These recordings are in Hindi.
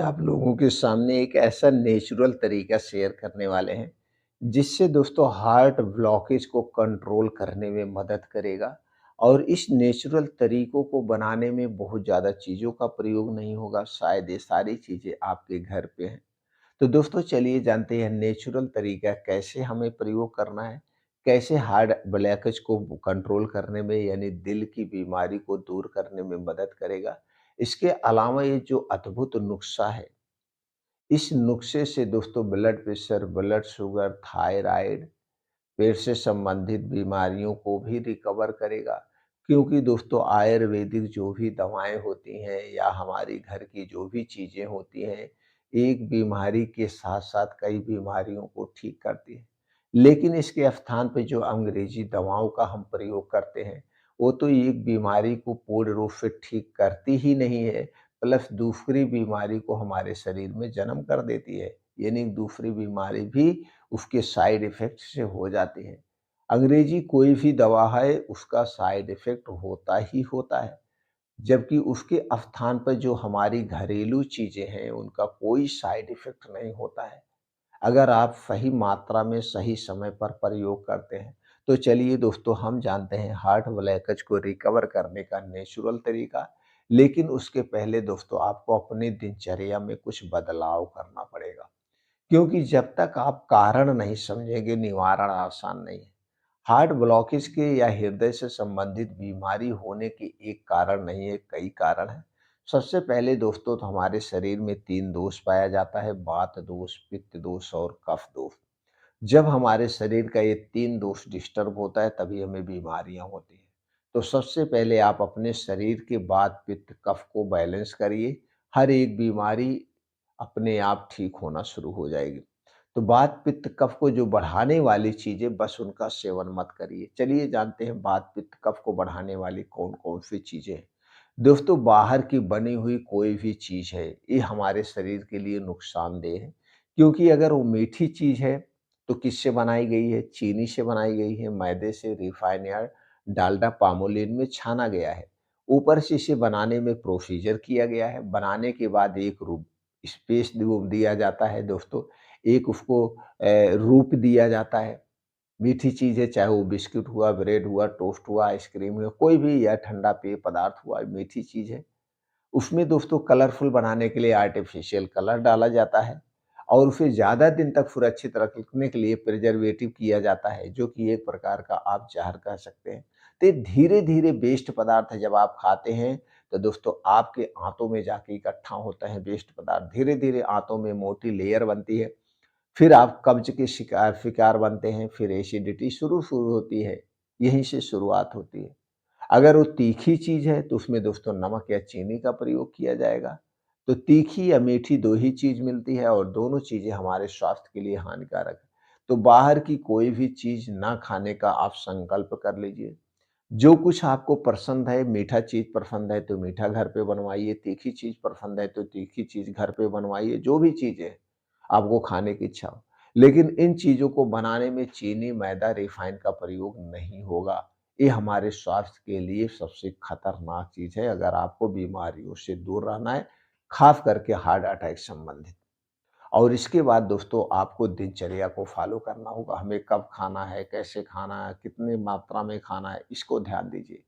आप लोगों के सामने एक ऐसा नेचुरल तरीका शेयर करने वाले हैं, जिससे दोस्तों हार्ट ब्लॉकेज को कंट्रोल करने में मदद करेगा और इस नेचुरल तरीकों को बनाने में बहुत ज़्यादा चीज़ों का प्रयोग नहीं होगा, शायद ये सारी चीज़ें आपके घर पे हैं। तो दोस्तों चलिए जानते हैं नेचुरल तरीका कैसे हमें प्रयोग करना है, कैसे हार्ट ब्लॉकेज को कंट्रोल करने में यानी दिल की बीमारी को दूर करने में मदद करेगा। इसके अलावा ये जो अद्भुत नुस्खा है, इस नुस्खे से दोस्तों blood pressure, blood sugar, thyroid, पेट से संबंधित बीमारियों को भी रिकवर करेगा। क्योंकि दोस्तों आयुर्वेदिक जो भी दवाएँ होती हैं या हमारी घर की जो भी चीज़ें होती हैं, एक बीमारी के साथ-साथ कई बीमारियों को ठीक करती हैं। लेकिन इसके स्थान पे जो अंग्रेज़ी दवाओं का हम प्रयोग करते हैं, वो तो एक बीमारी को पूर्ण रूप से ठीक करती ही नहीं है, प्लस दूसरी बीमारी को हमारे शरीर में जन्म कर देती है। यानी दूसरी बीमारी भी उसके साइड इफ़ेक्ट से हो जाती है। अंग्रेज़ी कोई भी दवा है, उसका साइड इफ़ेक्ट होता ही होता है, जबकि उसके स्थान पर जो हमारी घरेलू चीज़ें हैं, उनका कोई साइड इफ़ेक्ट नहीं होता है। अगर आप सही मात्रा में सही समय पर प्रयोग करते हैं, तो चलिए दोस्तों हम जानते हैं हार्ट ब्लॉकेज को रिकवर करने का नेचुरल तरीका। लेकिन उसके पहले दोस्तों आपको अपनी दिनचर्या में कुछ बदलाव करना पड़ेगा। क्योंकि जब तक आप कारण नहीं समझेंगे, निवारण आसान नहीं है। हार्ट ब्लॉकेज के या हृदय से संबंधित बीमारी होने के एक कारण नहीं है, कई कारण हैं। सबसे पहले दोस्तों तो हमारे शरीर में 3 दोष पाया जाता है, वात दोष, पित्त दोष और कफ दोष। जब हमारे शरीर का ये 3 दोष डिस्टर्ब होता है, तभी हमें बीमारियाँ होती हैं। तो सबसे पहले आप अपने शरीर के वात, पित्त, कफ को बैलेंस करिए, हर एक बीमारी अपने आप ठीक होना शुरू हो जाएगी। तो वात, पित्त, कफ को जो बढ़ाने वाली चीज़ें बस उनका सेवन मत करिए। चलिए जानते हैं वात, पित्त, कफ को बढ़ाने वाली कौन-कौन सी चीज़ें हैं। दोस्तों बाहर की बनी हुई कोई भी चीज़ है, ये हमारे शरीर के लिए नुकसानदेह है। क्योंकि अगर वो मीठी चीज़ है, तो किससे बनाई गई है? चीनी से बनाई गई है, मैदे से, रिफाइन या डालडा, पामोलिन में छाना गया है। ऊपर से इसे बनाने में प्रोसीजर किया गया है। बनाने के बाद एक रूप स्पेस वो दिया जाता है दोस्तों, एक उसको रूप दिया जाता है। मीठी चीज़ है, चाहे वो बिस्किट हुआ, ब्रेड हुआ, टोस्ट हुआ, आइसक्रीम हुआ, कोई भी या ठंडा पेय पदार्थ हुआ, मीठी चीज़ है। उसमें दोस्तों कलरफुल बनाने के लिए आर्टिफ़िशियल कलर डाला जाता है और उसे ज़्यादा दिन तक सुरक्षित रखने के लिए प्रिज़र्वेटिव किया जाता है, जो कि एक प्रकार का आप ज़हर कह सकते हैं। तो ये धीरे-धीरे वेस्ट पदार्थ जब आप खाते हैं, तो दोस्तों आपके आंतों में जाके इकट्ठा होता है वेस्ट पदार्थ। धीरे-धीरे आंतों में मोटी लेयर बनती है, फिर आप कब्ज़ के शिकार बनते हैं, फिर एसिडिटी शुरू होती है, यहीं से शुरुआत होती है। अगर वो तीखी चीज़ है तो उसमें दोस्तों नमक या चीनी का प्रयोग किया जाएगा। तो तीखी या मीठी 2 ही चीज़ मिलती है और दोनों चीज़ें हमारे स्वास्थ्य के लिए हानिकारक है। तो बाहर की कोई भी चीज़ ना खाने का आप संकल्प कर लीजिए। जो कुछ आपको पसंद है, मीठा चीज़ पसंद है तो मीठा घर पे बनवाइए, तीखी चीज़ पसंद है तो तीखी चीज़ घर पे बनवाइए, जो भी चीज़ें आपको खाने की इच्छा हो। लेकिन इन चीज़ों को बनाने में चीनी, मैदा, रिफाइन का प्रयोग नहीं होगा। ये हमारे स्वास्थ्य के लिए सबसे खतरनाक चीज़ है अगर आपको बीमारियों से दूर रहना है, ख़ास करके हार्ट अटैक संबंधित। और इसके बाद दोस्तों आपको दिनचर्या को फ़ॉलो करना होगा। हमें कब खाना है, कैसे खाना है, कितनी मात्रा में खाना है, इसको ध्यान दीजिए।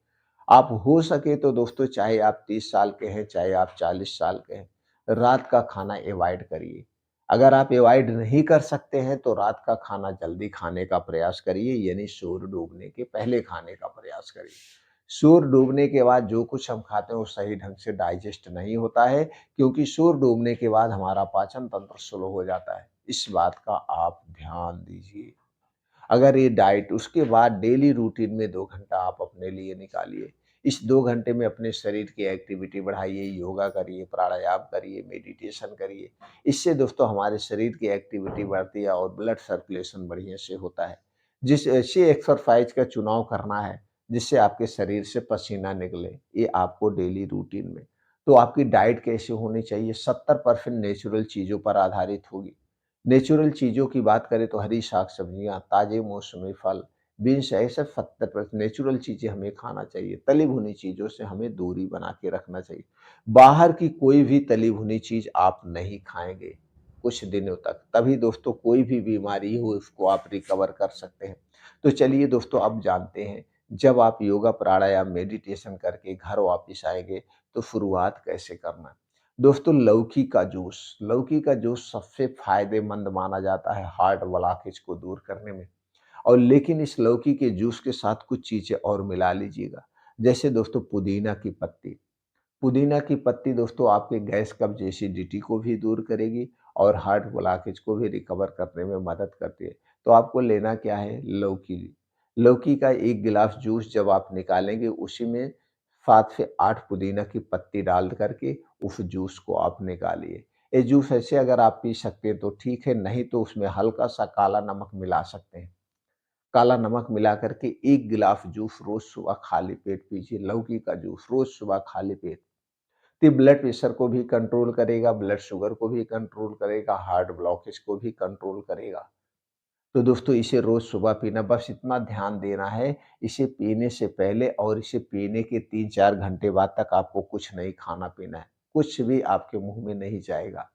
आप हो सके तो दोस्तों चाहे आप 30 साल के हैं, चाहे आप 40 साल के हैं, रात का खाना अवॉइड करिए। अगर आप अवॉइड नहीं कर सकते हैं तो रात का खाना जल्दी खाने का प्रयास करिए, यानी सूर्य डूबने के पहले खाने का प्रयास करिए। सूर्य डूबने के बाद जो कुछ हम खाते हैं वो सही ढंग से डाइजेस्ट नहीं होता है, क्योंकि सूर्य डूबने के बाद हमारा पाचन तंत्र स्लो हो जाता है। इस बात का आप ध्यान दीजिए। अगर ये डाइट उसके बाद डेली रूटीन में 2 घंटा आप अपने लिए निकालिए। इस 2 घंटे में अपने शरीर की एक्टिविटी बढ़ाइए, योगा करिए, प्राणायाम करिए, मेडिटेशन करिए। इससे दोस्तों हमारे शरीर की एक्टिविटी बढ़ती है और ब्लड सर्कुलेशन बढ़िया से होता है। जिस ऐसे एक्सरसाइज का चुनाव करना है, जिससे आपके शरीर से पसीना निकले, ये आपको डेली रूटीन में। तो आपकी डाइट कैसे होनी चाहिए? 70% नेचुरल चीज़ों पर आधारित होगी। नेचुरल चीज़ों की बात करें तो हरी साग-सब्जियाँ, ताज़े मौसमी फल, बीन्स ऐसे 70% नेचुरल चीज़ें हमें खाना चाहिए। तली भुनी चीज़ों से हमें दूरी बना के रखना चाहिए। बाहर की कोई भी तली भुनी चीज़ आप नहीं खाएँगे कुछ दिनों तक, तभी दोस्तों कोई भी बीमारी हो उसको आप रिकवर कर सकते हैं। तो चलिए दोस्तों अब जानते हैं, जब आप योगा, प्राणायाम, मेडिटेशन करके घर वापिस आएँगे तो शुरुआत कैसे करना है? दोस्तों लौकी का जूस सबसे फ़ायदेमंद माना जाता है हार्ट ब्लॉकेज को दूर करने में। और लेकिन इस लौकी के जूस के साथ कुछ चीज़ें और मिला लीजिएगा। जैसे दोस्तों पुदीना की पत्ती दोस्तों आपके गैस, कब्ज़, एसिडिटी को भी दूर करेगी और हार्ट ब्लॉकेज को भी रिकवर करने में मदद करती है। तो आपको लेना क्या है? लौकी का 1 गिलास जूस जब आप निकालेंगे उसी में 7 से 8 पुदीना की पत्ती डाल कर के उस जूस को आप निकालिए। ये जूस ऐसे अगर आप पी सकते हैं तो ठीक है, नहीं तो उसमें हल्का-सा काला नमक मिला सकते हैं। काला नमक मिला कर के 1 गिलास जूस रोज़ सुबह खाली पेट पीजिए, लौकी का जूस रोज़ सुबह खाली पेट। तो ये ब्लड प्रेशर को भी कंट्रोल करेगा, ब्लड शुगर को भी कंट्रोल करेगा, हार्ट ब्लॉकेज को भी कंट्रोल करेगा। तो दोस्तों इसे रोज़ सुबह पीना, बस इतना ध्यान देना है, इसे पीने से पहले और इसे पीने के 3-4 घंटे बाद तक आपको कुछ नहीं खाना-पीना है। कुछ भी आपके मुँह में नहीं जाएगा।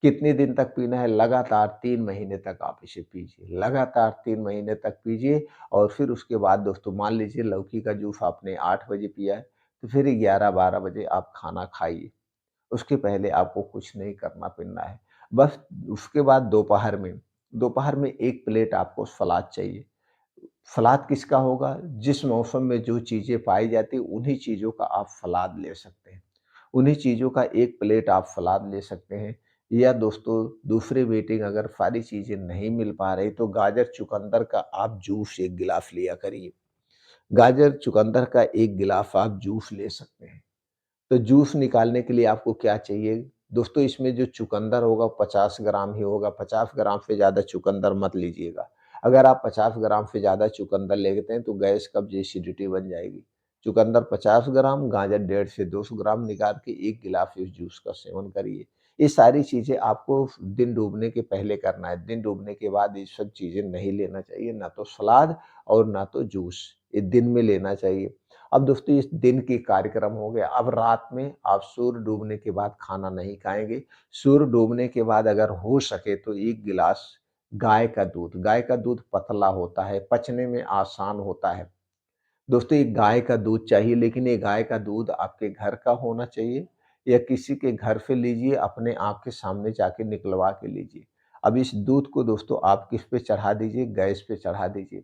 कितने दिन तक पीना है? लगातार 3 महीने तक आप इसे पीजिए। लगातार 3 महीने तक पीजिए और फिर उसके बाद दोस्तों मान लीजिए लौकी का जूस आपने 8 बजे पिया है, तो फिर 11-12 बजे आप खाना खाइए। उसके पहले आपको कुछ नहीं करना-फिरना है। बस उसके बाद दोपहर में 1 प्लेट आपको सलाद चाहिए। सलाद किसका होगा? जिस मौसम में जो चीज़ें पाई जाती हैं, उन्हीं चीज़ों का आप सलाद ले सकते हैं। उन्हीं चीज़ों का 1 प्लेट आप सलाद ले सकते हैं या दोस्तों दूसरी मीटिंग अगर सारी चीज़ें नहीं मिल पा रही, तो गाजर, चुकंदर का आप जूस 1 गिलास लिया करिए। गाजर, चुकंदर का 1 गिलास आप जूस ले सकते हैं। तो जूस निकालने के लिए आपको क्या चाहिए? दोस्तों इसमें जो चुकंदर होगा 50 ग्राम ही होगा, 50 ग्राम से ज़्यादा चुकंदर मत लीजिएगा। अगर आप 50 ग्राम से ज़्यादा चुकंदर लेते हैं तो गैस, कब्ज़, एसिडिटी बन जाएगी। चुकंदर 50 ग्राम, गाजर 1.5 से 200 ग्राम निकाल के 1 गिलास इस जूस का सेवन करिए। ये सारी चीज़ें आपको दिन डूबने के पहले करना है। दिन डूबने के बाद ये सब चीज़ें नहीं लेना चाहिए, ना तो सलाद और ना तो जूस। ये दिन में लेना चाहिए। अब दोस्तों इस दिन के कार्यक्रम हो गया, अब रात में आप सूर्य डूबने के बाद खाना नहीं खाएँगे। सूर्य डूबने के बाद अगर हो सके तो 1 गिलास गाय का दूध पतला होता है, पचने में आसान होता है। दोस्तों ये गाय का दूध चाहिए, लेकिन ये गाय का दूध आपके घर का होना चाहिए या किसी के घर से लीजिए, अपने आँख के सामने जाके निकलवा के लीजिए। अब इस दूध को दोस्तों आप किस पे चढ़ा दीजिए, गैस पे चढ़ा दीजिए।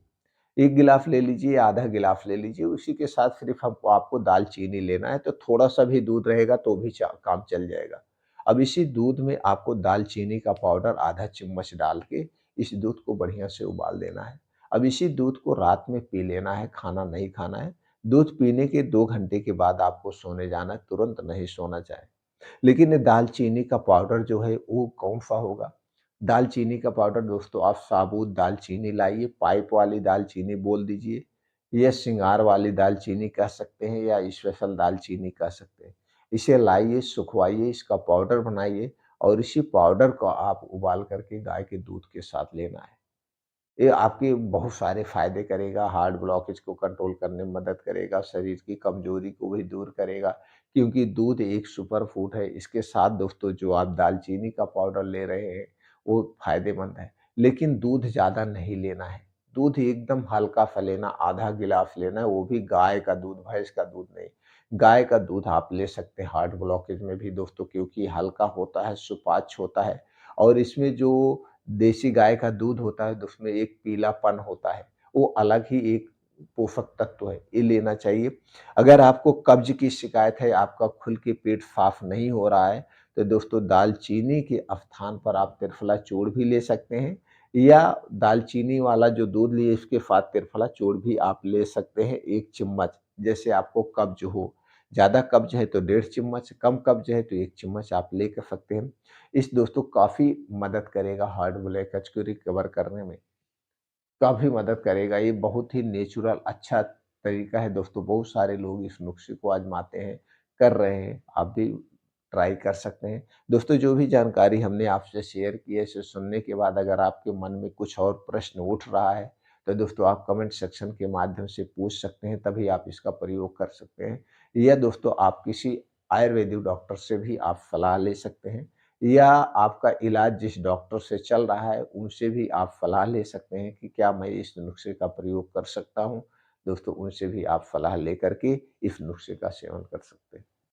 1 गिलास ले लीजिए, आधा गिलास ले लीजिए, उसी के साथ सिर्फ़ हमको आपको दालचीनी लेना है, तो थोड़ा-सा भी दूध रहेगा तो भी चा काम चल जाएगा। अब इसी दूध में आपको दालचीनी का पाउडर आधा चम्मच डाल के इस दूध को बढ़िया से उबाल देना है। अब इसी दूध को रात में पी लेना है, खाना नहीं खाना है। दूध पीने के 2 घंटे के बाद आपको सोने जाना है, तुरंत नहीं सोना चाहिए। लेकिन ये दालचीनी का पाउडर जो है वो कौन-सा होगा? दालचीनी का पाउडर दोस्तों आप साबुत दालचीनी लाइए, पाइप वाली दालचीनी बोल दीजिए या सिंगार वाली दालचीनी कह सकते हैं या स्पेशल दालचीनी कह सकते हैं। इसे लाइए, सुखवाइए, इसका पाउडर बनाइए और इसी पाउडर को आप उबाल करके गाय के दूध के साथ लेना है। ये आपके बहुत सारे फ़ायदे करेगा, हार्ट ब्लॉकेज को कंट्रोल करने में मदद करेगा, शरीर की कमज़ोरी को भी दूर करेगा, क्योंकि दूध एक सुपर फूड है। इसके साथ दोस्तों जो आप दालचीनी का पाउडर ले रहे हैं, वो फ़ायदेमंद है। लेकिन दूध ज़्यादा नहीं लेना है, दूध एकदम हल्का-सा लेना, आधा गिलास लेना है, वो भी गाय का दूध, भैंस का दूध नहीं। गाय का दूध आप ले सकते हैं हार्ट ब्लॉकेज में भी दोस्तों, क्योंकि हल्का होता है, सुपाच्य होता है और इसमें जो देसी गाय का दूध होता है तो उसमें एक पीलापन होता है, वो अलग ही एक पोषक तत्व है, ये लेना चाहिए। अगर आपको कब्ज़ की शिकायत है, आपका खुल के पेट साफ़ नहीं हो रहा है, तो दोस्तों दालचीनी के स्थान पर आप त्रिफला चूर्ण भी ले सकते हैं या दालचीनी वाला जो दूध लिए उसके साथ त्रिफला चूर्ण भी आप ले सकते हैं 1 चम्मच। जैसे आपको कब्ज़ हो, ज़्यादा कब्ज़ है तो 1.5 चम्मच, कम कब्ज़ है तो 1 चम्मच आप ले कर सकते हैं। इस दोस्तों काफ़ी मदद करेगा हार्ट ब्लॉकेज को रिकवर करने में, काफ़ी मदद करेगा। ये बहुत ही नेचुरल अच्छा तरीका है दोस्तों, बहुत सारे लोग इस नुस्खे को आज़माते हैं, कर रहे हैं, आप भी ट्राई कर सकते हैं। दोस्तों जो भी जानकारी हमने आपसे शेयर की है, इसे सुनने के बाद अगर आपके मन में कुछ और प्रश्न उठ रहा है, तो दोस्तों आप कमेंट सेक्शन के माध्यम से पूछ सकते हैं, तभी आप इसका प्रयोग कर सकते हैं। या दोस्तों आप किसी आयुर्वेदिक डॉक्टर से भी आप सलाह ले सकते हैं, या आपका इलाज जिस डॉक्टर से चल रहा है, उनसे भी आप सलाह ले सकते हैं कि क्या मैं इस नुस्खे का प्रयोग कर सकता हूँ? दोस्तों उनसे भी आप सलाह लेकर के इस नुस्खे का सेवन कर सकते हैं।